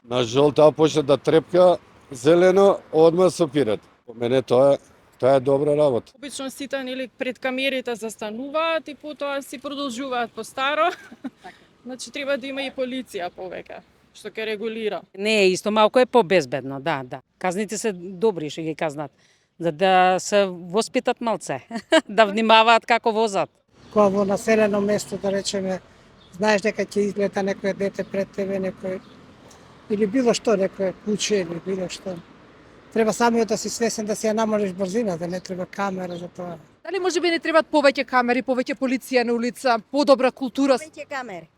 На жолта почне да трепка, зелено одма сопират. По мене тоа е добра работа. Обично сите нели пред камерите застануваат и потоа си продолжуваат по старо. Значи треба да има и полиција повеќе што ќе регулира. Не е исто, малку е побезбедно, да. Казните се добри што ги казнат, за да се воспитат малце, да внимаваат како возат. Кога во населено место, да речеме, знаеш дека ќе излета некој дете пред тебе, некој или било што, некој куче или било што. Треба самиот да си свесен да си ја намалиш брзина, да не треба камера за тоа. Дали можеби не требаат повеќе камери, повеќе полиција на улица, подобра култура? Повеќе камери.